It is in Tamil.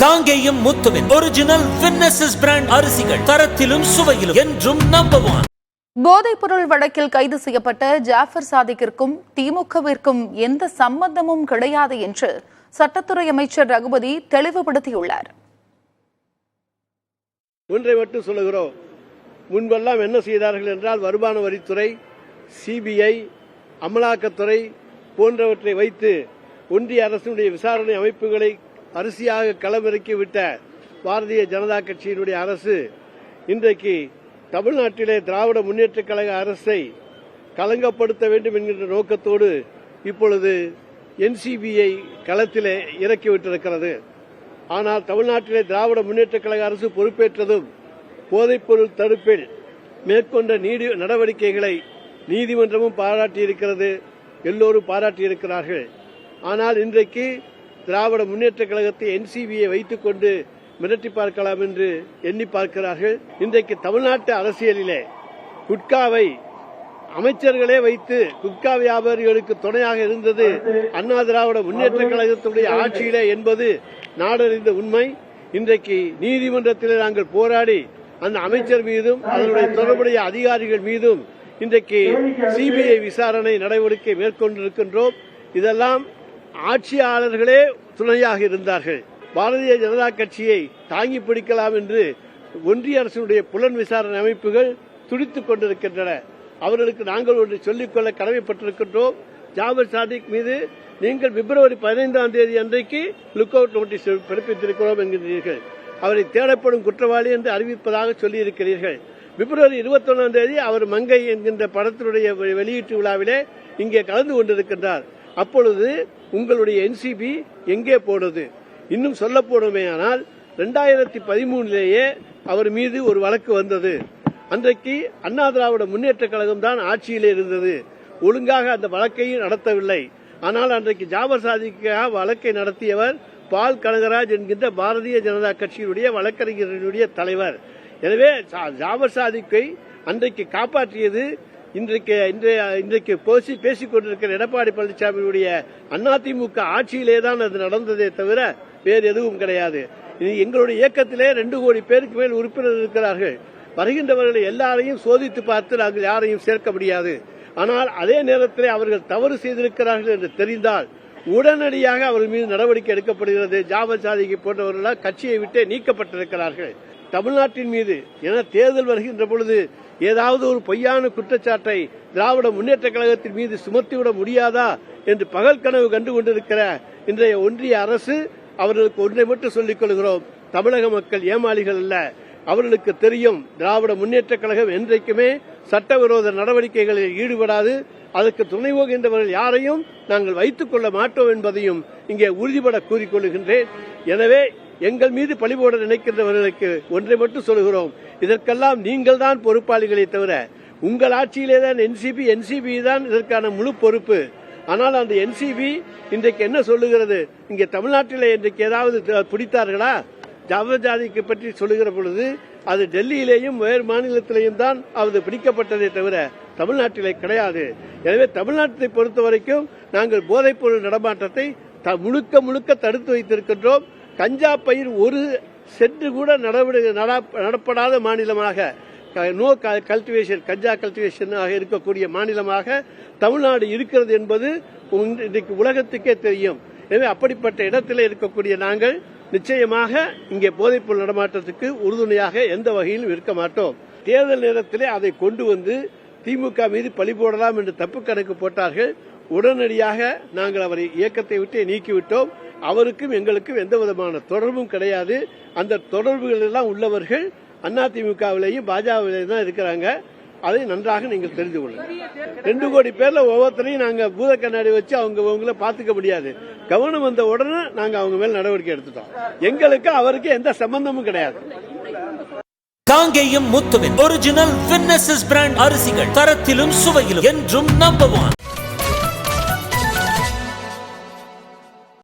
காங்கேயம் முத்துவின் ஒரிஜினல் வின்னசஸ் பிராண்ட் அரிசிகள் தரத்திலும் சுவையிலும் என்றும் நம்பர் 1. போதைப்பொருள் வழக்கில் கைது செய்யப்பட்ட ஜாஃபர் சாதிக்கிற்கும் திமுகவிற்கும் எந்த சம்பந்தமும் கிடையாது என்று சட்டத்துறை அமைச்சர் ரகுபதி தெளிவுபடுத்தியுள்ளார். ஒன்றை மட்டும் சொல்லுகிறோம், முன்பெல்லாம் என்ன செய்தார்கள் என்றால் வருமான வரித்துறை, சிபிஐ, அமலாக்கத்துறை போன்றவற்றை வைத்து ஒன்றிய அரசினுடைய விசாரணை அமைப்புகளை அரிசியாக களமிறக்கிவிட்ட பாரதிய ஜனதா கட்சியினுடைய அரசு இன்றைக்கு தமிழ்நாட்டிலே திராவிட முன்னேற்றக் கழக அரசை களங்கப்படுத்த வேண்டும் என்கின்ற நோக்கத்தோடு இப்பொழுது NCBயை களத்திலே இறக்கிவிட்டிருக்கிறது. ஆனால் தமிழ்நாட்டிலே திராவிட முன்னேற்றக் கழக அரசு பொறுப்பேற்றதும் போதைப்பொருள் தடுப்பில் மேற்கொண்ட நடவடிக்கைகளை நீதிமன்றமும் பாராட்டியிருக்கிறது, எல்லோரும் பாராட்டியிருக்கிறார்கள். ஆனால் இன்றைக்கு திராவிட முன்னேற்றக் கழகத்தை NCBயை வைத்துக் கொண்டு மிரட்டி பார்க்கலாம் என்று எண்ணி பார்க்கிறார்கள். இன்றைக்கு தமிழ்நாட்டு அரசியலிலே குட்காவை அமைச்சர்களே வைத்து குட்கா வியாபாரிகளுக்கு துணையாக இருந்தது அண்ணா திராவிட முன்னேற்றக் கழகத்துடைய ஆட்சியிலே என்பது நாடறிந்த உண்மை. இன்றைக்கு நீதிமன்றத்திலே நாங்கள் போராடி அந்த அமைச்சர் மீதும் அதனுடைய தொடர்புடைய அதிகாரிகள் மீதும் இன்றைக்கு சிபிஐ விசாரணை நடவடிக்கை மேற்கொண்டிருக்கின்றோம். இதெல்லாம் ஆட்சியாளர்களே துணையாக இருந்தார்கள். பாரதிய ஜனதா கட்சியை தாங்கி பிடிக்கலாம் என்று ஒன்றிய அரசுடைய புலன் விசாரணை அமைப்புகள் துடித்துக் கொண்டிருக்கின்றன. அவர்களுக்கு நாங்கள் ஒன்று சொல்லிக்கொள்ள கடமைப்பட்டிருக்கின்றோம். ஜாபர் சாதிக் மீது நீங்கள் பிப்ரவரி 15ஆம் தேதி அன்றைக்கு லுக் அவுட் நோட்டீஸ் பிறப்பித்திருக்கிறோம் என்கிறீர்கள். அவரை தேடப்படும் குற்றவாளி என்று அறிவிப்பதாக சொல்லியிருக்கிறீர்கள். பிப்ரவரி 21ஆம் தேதி அவர் மங்கை என்கின்ற படத்தினுடைய வெளியீட்டு விழாவிலே இங்கே கலந்து கொண்டிருக்கின்றார். அப்பொழுது உங்களுடைய NCB எங்கே போனது? இன்னும் சொல்ல போனோமேயானால் 2013லேயே அவர் மீது ஒரு வழக்கு வந்தது. அன்றைக்கு அண்ணா திராவிட முன்னேற்றக் கழகம் தான் ஆட்சியிலே இருந்தது. ஒழுங்காக அந்த வழக்கையும் நடத்தவில்லை. ஆனால் அன்றைக்கு ஜாபர் சாதிக்காக வழக்கை நடத்தியவர் பால் கனகராஜ் என்கின்ற பாரதிய ஜனதா கட்சியினுடைய வழக்கறிஞர்களுடைய தலைவர். எனவே ஜாபர் சாதிக்கை அன்றைக்கு காப்பாற்றியது இன்றைக்கு பேசிக் கொண்டிருக்கிற எடப்பாடி பழனிசாமியுடைய அதிமுக ஆட்சியிலேதான் அது நடந்ததே தவிர வேறு எதுவும் கிடையாது. எங்களுடைய இயக்கத்திலே 2 கோடி பேருக்கு மேல் உறுப்பினர் இருக்கிறார்கள். வருகின்றவர்களை எல்லாரையும் சோதித்து பார்த்து நாங்கள் யாரையும் சேர்க்க முடியாது. ஆனால் அதே நேரத்தில் அவர்கள் தவறு செய்திருக்கிறார்கள் என்று தெரிந்தால் உடனடியாக அவர்கள் மீது நடவடிக்கை எடுக்கப்படுகிறது. ஜாபர் சாதிக்கு போன்றவர்கள் கட்சியை விட்டே நீக்கப்பட்டிருக்கிறார்கள். தமிழ்நாட்டின் மீது என தேர்தல் வருகின்ற பொழுது ஏதாவது ஒரு பொய்யான குற்றச்சாட்டை திராவிட முன்னேற்றக் கழகத்தின் மீது சுமத்திவிட முடியாதா என்று பகல் கனவு கண்டு கொண்டிருக்கிற இன்றைய ஒன்றிய அரசு அவர்களுக்கு ஒன்றை மட்டும் சொல்லிக் கொள்கிறோம், தமிழக மக்கள் ஏமாளிகள் அல்ல. அவர்களுக்கு தெரியும் திராவிட முன்னேற்றக் கழகம் என்றைக்குமே சட்டவிரோத நடவடிக்கைகளில் ஈடுபடாது. அதற்கு துணை போகின்றவர்கள் யாரையும் நாங்கள் வைத்துக் கொள்ள மாட்டோம் என்பதையும் இங்கே உறுதிபட கூறிக்கொள்கின்றேன். எனவே எங்கள் மீது பழிபோட நினைக்கின்றவர்களுக்கு ஒன்றை மட்டும் சொல்கிறோம், இதற்கெல்லாம் நீங்கள் தான் பொறுப்பாளிகளை தவிர உங்கள் ஆட்சியிலேதான் NCB தான் இதற்கான முழு பொறுப்பு. ஆனால் அந்த NCB இன்றைக்கு என்ன சொல்லுகிறது? இங்கே தமிழ்நாட்டில் இன்றைக்கு ஏதாவது பிடித்தார்களா? ஜாபர் சாதிக்கு பற்றி சொல்லுகிற பொழுது அது டெல்லியிலேயும் வேறு மாநிலத்திலேயும் தான் அது பிடிக்கப்பட்டதே தவிர தமிழ்நாட்டிலே கிடையாது. எனவே தமிழ்நாட்டை பொறுத்த வரைக்கும் நாங்கள் போதைப்பொருள் நடமாட்டத்தை முழுக்க தடுத்து வைத்திருக்கின்றோம். கஞ்சா பயிர் ஒரு சென்று கூட நடப்படாத மாநிலமாக, நோ கல்டிவேஷன், கஞ்சா கல்டிவேஷன் இருக்கக்கூடிய மாநிலமாக தமிழ்நாடு இருக்கிறது என்பது இன்றைக்கு உலகத்துக்கே தெரியும். எனவே அப்படிப்பட்ட இடத்தில் இருக்கக்கூடிய நாங்கள் நிச்சயமாக இங்கே போதைப்பொருள் நடமாட்டத்துக்கு உறுதுணையாக எந்த வகையிலும் இருக்க மாட்டோம். தேர்தல் நேரத்திலே அதை கொண்டு வந்து திமுக மீது பழி போடலாம் என்று தப்பு கணக்கு போட்டார்கள். உடனடியாக நாங்கள் அவரை இயக்கத்தை விட்டு நீக்கிவிட்டோம். அவருக்கும் எங்களுக்கும் எந்த விதமான தொடர்பும் கிடையாது. அந்த தொடர்புகள் எல்லாம் உள்ளவர்கள் அதிமுகவிலேயும் பாஜகவிலேயும் தான் இருக்கிறாங்க. அதை நன்றாக நீங்கள் தெரிந்து கொள்ளுங்கள். 2 கோடி பேர்ல ஒவ்வொருத்தரையும் நாங்க பூத கண்ணாடி வச்சு அவங்கள பாத்துக்க முடியாது. கவனம் வந்த உடனே நாங்க அவங்க மேல் நடவடிக்கை எடுத்துட்டோம். எங்களுக்கு அவருக்கு எந்த சம்பந்தமும் கிடையாது. காங்கேயம் முத்துவின் ஒரிஜினல் வின்னசஸ் பிராண்ட் அரிசிகள் தரத்திலும் சுவையிலும் என்றும் நம்பர் 1.